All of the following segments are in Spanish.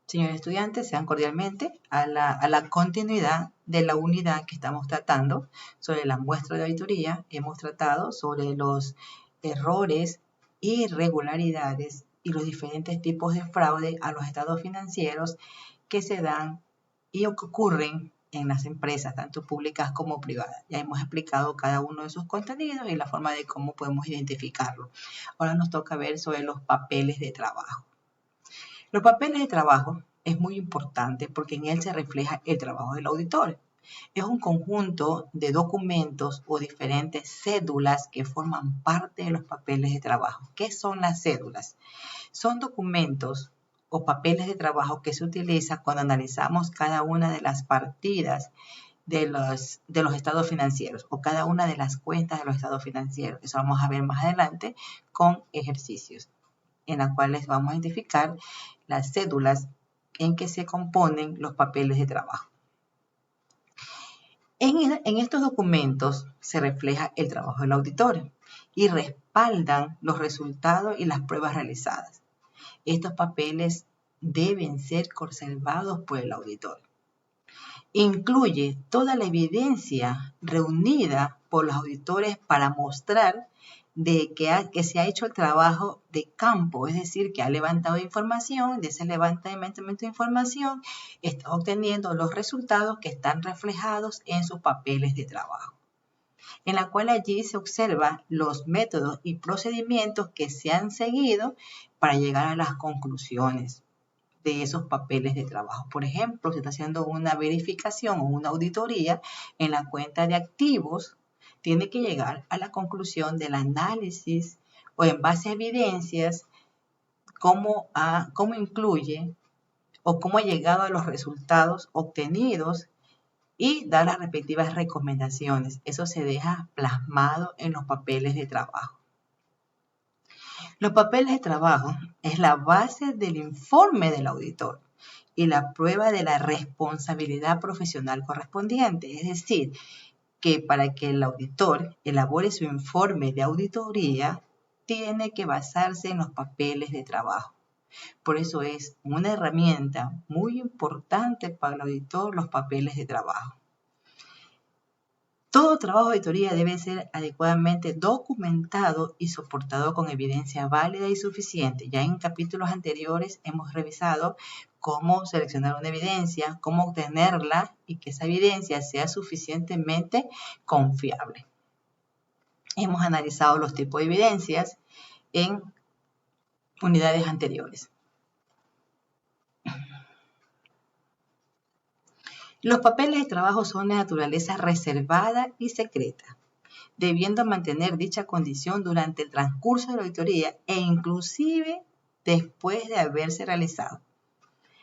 Señores estudiantes, sean cordialmente a la continuidad de la unidad que estamos tratando sobre la muestra de auditoría. Hemos tratado sobre los errores, irregularidades y los diferentes tipos de fraude a los estados financieros que se dan y que ocurren en las empresas, tanto públicas como privadas. Ya hemos explicado cada uno de sus contenidos y la forma de cómo podemos identificarlo. Ahora nos toca ver sobre los papeles de trabajo. Los papeles de trabajo es muy importante porque en él se refleja el trabajo del auditor. Es un conjunto de documentos o diferentes cédulas que forman parte de los papeles de trabajo. ¿Qué son las cédulas? Son documentos o papeles de trabajo que se utilizan cuando analizamos cada una de las partidas de los estados financieros o cada una de las cuentas de los estados financieros. Eso vamos a ver más adelante con ejercicios en las cuales vamos a identificar las cédulas en que se componen los papeles de trabajo. En estos documentos se refleja el trabajo del auditor y respaldan los resultados y las pruebas realizadas. Estos papeles deben ser conservados por el auditor. Incluye toda la evidencia reunida por los auditores para mostrar que se ha hecho el trabajo de campo, es decir, que ha levantado información, de ese levantamiento de información está obteniendo los resultados que están reflejados en sus papeles de trabajo, en la cual allí se observan los métodos y procedimientos que se han seguido para llegar a las conclusiones de esos papeles de trabajo. Por ejemplo, se está haciendo una verificación o una auditoría en la cuenta de activos, tiene que llegar a la conclusión del análisis o en base a evidencias, cómo incluye o cómo ha llegado a los resultados obtenidos y dar las respectivas recomendaciones. Eso se deja plasmado en los papeles de trabajo. Los papeles de trabajo es la base del informe del auditor y la prueba de la responsabilidad profesional correspondiente. Es decir, que para que el auditor elabore su informe de auditoría, tiene que basarse en los papeles de trabajo. Por eso es una herramienta muy importante para el auditor los papeles de trabajo. Todo trabajo de auditoría debe ser adecuadamente documentado y soportado con evidencia válida y suficiente. Ya en capítulos anteriores hemos revisado cómo seleccionar una evidencia, cómo obtenerla y que esa evidencia sea suficientemente confiable. Hemos analizado los tipos de evidencias en unidades anteriores. Los papeles de trabajo son de naturaleza reservada y secreta, debiendo mantener dicha condición durante el transcurso de la auditoría e inclusive después de haberse realizado.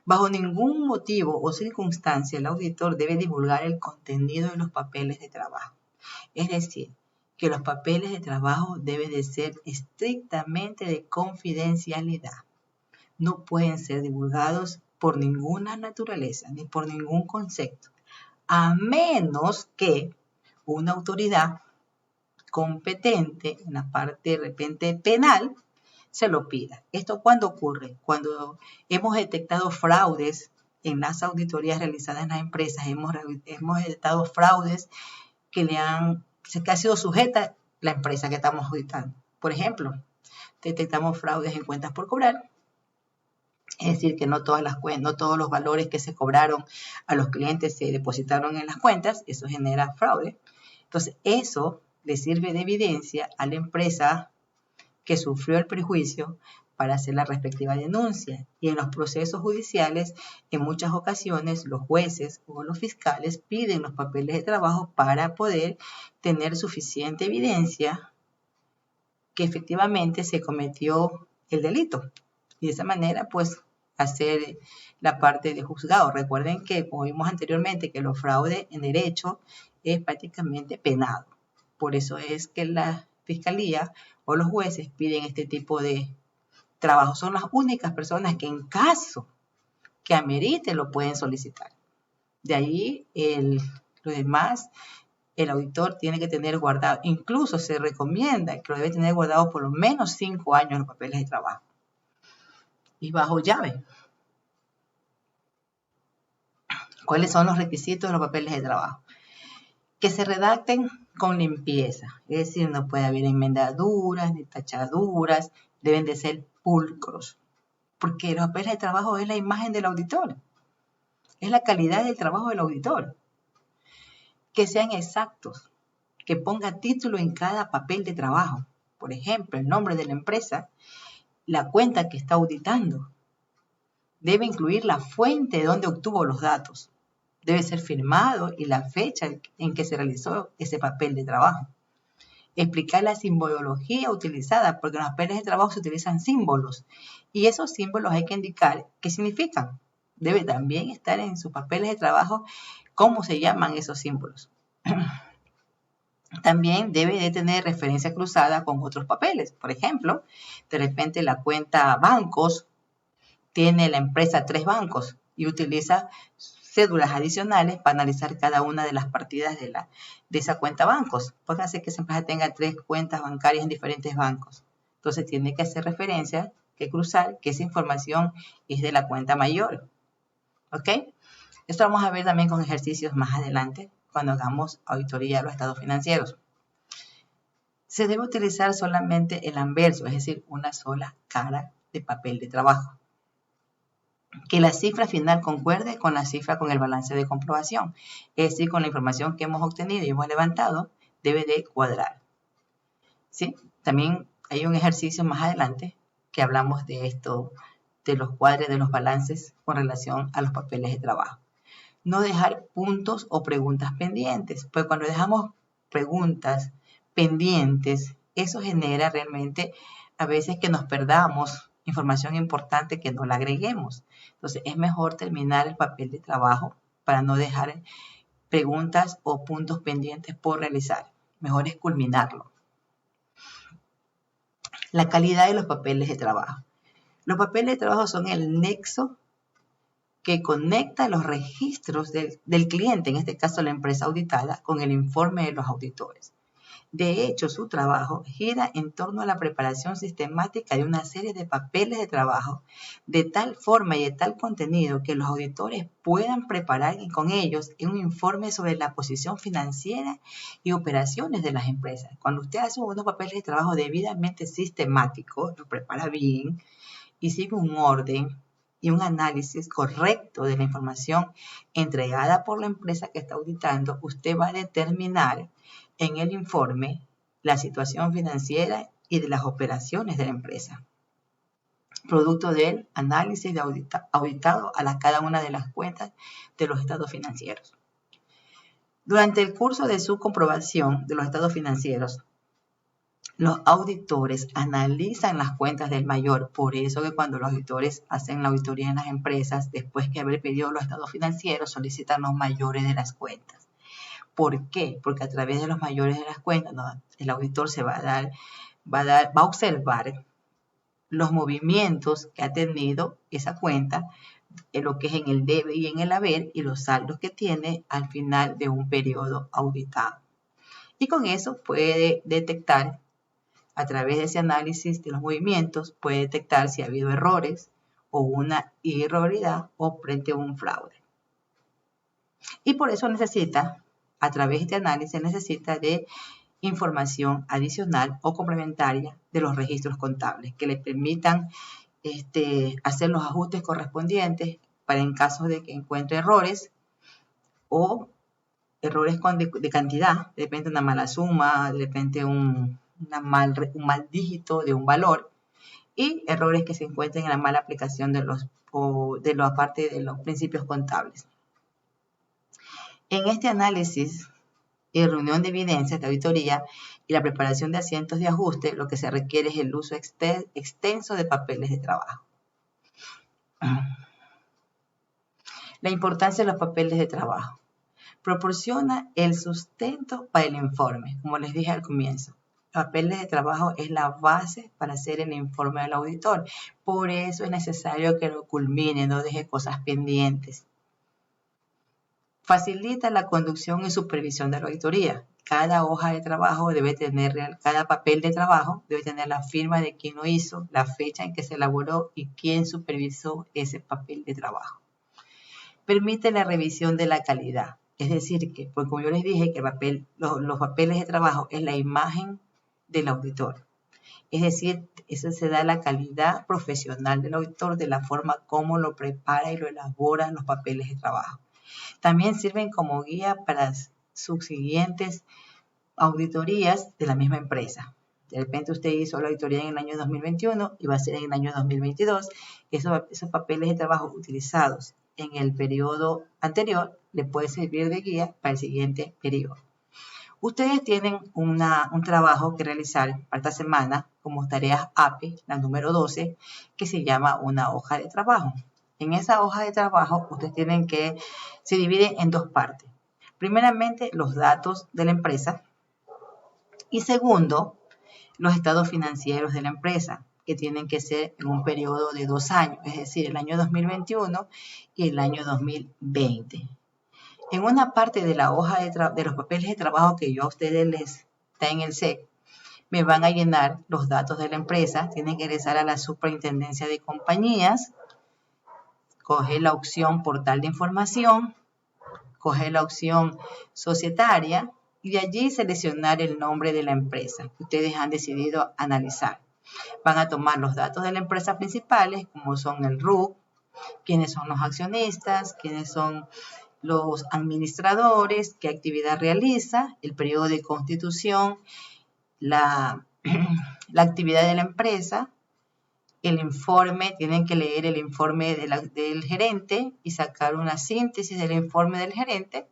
Bajo ningún motivo o circunstancia el auditor debe divulgar el contenido de los papeles de trabajo. Es decir, que los papeles de trabajo deben de ser estrictamente de confidencialidad. No pueden ser divulgados por ninguna naturaleza ni por ningún concepto, a menos que una autoridad competente en la parte de repente penal se lo pida. ¿Esto cuándo ocurre? Cuando hemos detectado fraudes en las auditorías realizadas en las empresas, hemos detectado fraudes que ha sido sujeta la empresa que estamos auditando. Por ejemplo, detectamos fraudes en cuentas por cobrar. Es decir, que no todos los valores que se cobraron a los clientes se depositaron en las cuentas, eso genera fraude. Entonces, eso le sirve de evidencia a la empresa que sufrió el perjuicio para hacer la respectiva denuncia. Y en los procesos judiciales, en muchas ocasiones, los jueces o los fiscales piden los papeles de trabajo para poder tener suficiente evidencia que efectivamente se cometió el delito. Y de esa manera, pues, hacer la parte de juzgado. Recuerden que, como vimos anteriormente, que los fraudes en derecho es prácticamente penado. Por eso es que la fiscalía o los jueces piden este tipo de trabajo. Son las únicas personas que en caso que amerite lo pueden solicitar. De ahí lo demás, el auditor tiene que tener guardado. Incluso se recomienda que lo debe tener guardado por lo menos 5 años los papeles de trabajo. Y bajo llave. ¿Cuáles son los requisitos de los papeles de trabajo? Que se redacten con limpieza, es decir, no puede haber enmendaduras ni tachaduras, deben de ser pulcros, porque los papeles de trabajo es la imagen del auditor, es la calidad del trabajo del auditor. Que sean exactos, que ponga título en cada papel de trabajo, por ejemplo, el nombre de la empresa, la cuenta que está auditando. Debe incluir la fuente de donde obtuvo los datos. Debe ser firmado y la fecha en que se realizó ese papel de trabajo. Explicar la simbología utilizada, porque en los papeles de trabajo se utilizan símbolos y esos símbolos hay que indicar qué significan. Debe también estar en sus papeles de trabajo cómo se llaman esos símbolos. También debe de tener referencia cruzada con otros papeles. Por ejemplo, de repente la cuenta bancos tiene la empresa 3 bancos y utiliza cédulas adicionales para analizar cada una de las partidas de esa cuenta bancos. Póngase que esa empresa tenga 3 cuentas bancarias en diferentes bancos. Entonces tiene que hacer referencia, que cruzar, que esa información es de la cuenta mayor. ¿Ok? Esto vamos a ver también con ejercicios más adelante cuando hagamos auditoría de los estados financieros. Se debe utilizar solamente el anverso, es decir, una sola cara de papel de trabajo. Que la cifra final concuerde con la cifra con el balance de comprobación. Es decir, con la información que hemos obtenido y hemos levantado, debe de cuadrar. ¿Sí? También hay un ejercicio más adelante que hablamos de esto, de los cuadres de los balances con relación a los papeles de trabajo. No dejar puntos o preguntas pendientes, pues cuando dejamos preguntas pendientes, eso genera realmente a veces que nos perdamos información importante que no la agreguemos. Entonces es mejor terminar el papel de trabajo para no dejar preguntas o puntos pendientes por realizar. Mejor es culminarlo. La calidad de los papeles de trabajo. Los papeles de trabajo son el nexo que conecta los registros del cliente, en este caso la empresa auditada, con el informe de los auditores. De hecho, su trabajo gira en torno a la preparación sistemática de una serie de papeles de trabajo de tal forma y de tal contenido que los auditores puedan preparar con ellos un informe sobre la posición financiera y operaciones de las empresas. Cuando usted hace unos papeles de trabajo debidamente sistemáticos, lo prepara bien y sigue un orden y un análisis correcto de la información entregada por la empresa que está auditando, usted va a determinar en el informe la situación financiera y de las operaciones de la empresa, producto del análisis de auditado a cada una de las cuentas de los estados financieros. Durante el curso de su comprobación de los estados financieros, los auditores analizan las cuentas del mayor. Por eso que cuando los auditores hacen la auditoría en las empresas, después que haber pedido los estados financieros, solicitan los mayores de las cuentas. ¿Por qué? Porque a través de los mayores de las cuentas, el auditor se va a observar los movimientos que ha tenido esa cuenta, en lo que es en el debe y en el haber, y los saldos que tiene al final de un periodo auditado. Y con eso puede detectar, a través de ese análisis de los movimientos, puede detectar si ha habido errores o una irregularidad o frente a un fraude. Y por eso necesita, a través de este análisis, necesita de información adicional o complementaria de los registros contables que le permitan hacer los ajustes correspondientes para en caso de que encuentre errores o errores de cantidad, de repente una mala suma, de repente un mal dígito de un valor, y errores que se encuentren en la mala aplicación de la parte de los principios contables. En este análisis y reunión de evidencias de auditoría y la preparación de asientos de ajuste, lo que se requiere es el uso extenso de papeles de trabajo. La importancia de los papeles de trabajo. Proporciona el sustento para el informe, como les dije al comienzo. Los papeles de trabajo es la base para hacer el informe del auditor. Por eso es necesario que lo culmine, no deje cosas pendientes. Facilita la conducción y supervisión de la auditoría. Cada hoja de trabajo debe tener, cada papel de trabajo debe tener la firma de quien lo hizo, la fecha en que se elaboró y quién supervisó ese papel de trabajo. Permite la revisión de la calidad. Es decir, que, pues como yo les dije, que los papeles de trabajo es la imagen del auditor. Es decir, eso se da la calidad profesional del auditor de la forma como lo prepara y lo elabora los papeles de trabajo. También sirven como guía para sus siguientes auditorías de la misma empresa. De repente usted hizo la auditoría en el año 2021 y va a ser en el año 2022. Esos papeles de trabajo utilizados en el periodo anterior le puede servir de guía para el siguiente periodo. Ustedes tienen un trabajo que realizar para esta semana como tareas APE, la número 12, que se llama una hoja de trabajo. En esa hoja de trabajo ustedes tienen que, se divide en dos partes. Primeramente, los datos de la empresa y segundo, los estados financieros de la empresa, que tienen que ser en un periodo de 2 años, es decir, el año 2021 y el año 2020. En una parte de la hoja de los papeles de trabajo que yo a ustedes les da en el SEC, me van a llenar los datos de la empresa. Tienen que ingresar a la Superintendencia de Compañías, coger la opción Portal de Información, coger la opción Societaria y de allí seleccionar el nombre de la empresa que ustedes han decidido analizar. Van a tomar los datos de la empresa principales, como son el RUC, quiénes son los accionistas, quiénes son los administradores, qué actividad realiza, el periodo de constitución, la actividad de la empresa, el informe, tienen que leer el informe del gerente y sacar una síntesis del informe del gerente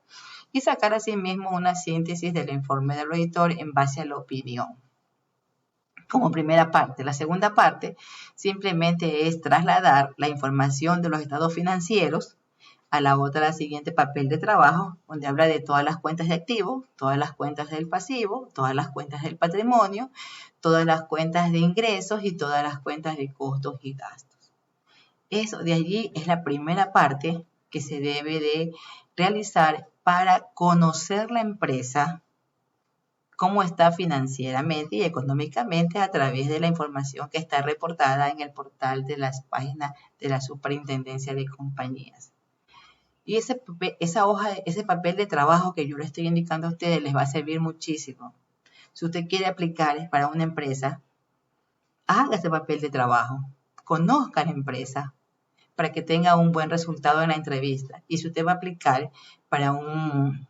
y sacar asimismo una síntesis del informe del auditor en base a la opinión. Como primera parte. La segunda parte simplemente es trasladar la información de los estados financieros a la siguiente papel de trabajo, donde habla de todas las cuentas de activos, todas las cuentas del pasivo, todas las cuentas del patrimonio, todas las cuentas de ingresos y todas las cuentas de costos y gastos. Eso de allí es la primera parte que se debe de realizar para conocer la empresa, cómo está financieramente y económicamente a través de la información que está reportada en el portal de las páginas de la Superintendencia de Compañías. Y ese papel de trabajo que yo le estoy indicando a ustedes les va a servir muchísimo. Si usted quiere aplicar para una empresa, haga ese papel de trabajo, conozca la empresa para que tenga un buen resultado en la entrevista. Y si usted va a aplicar para un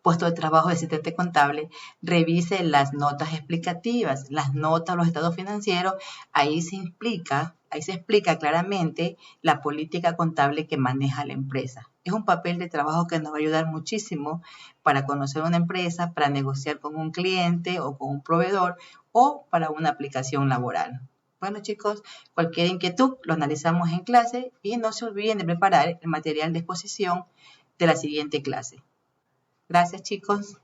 puesto de trabajo de asistente contable, revise las notas explicativas, las notas, los estados financieros, ahí se explica claramente la política contable que maneja la empresa. Es un papel de trabajo que nos va a ayudar muchísimo para conocer una empresa, para negociar con un cliente o con un proveedor o para una aplicación laboral. Bueno, chicos, cualquier inquietud lo analizamos en clase y no se olviden de preparar el material de exposición de la siguiente clase. Gracias, chicos.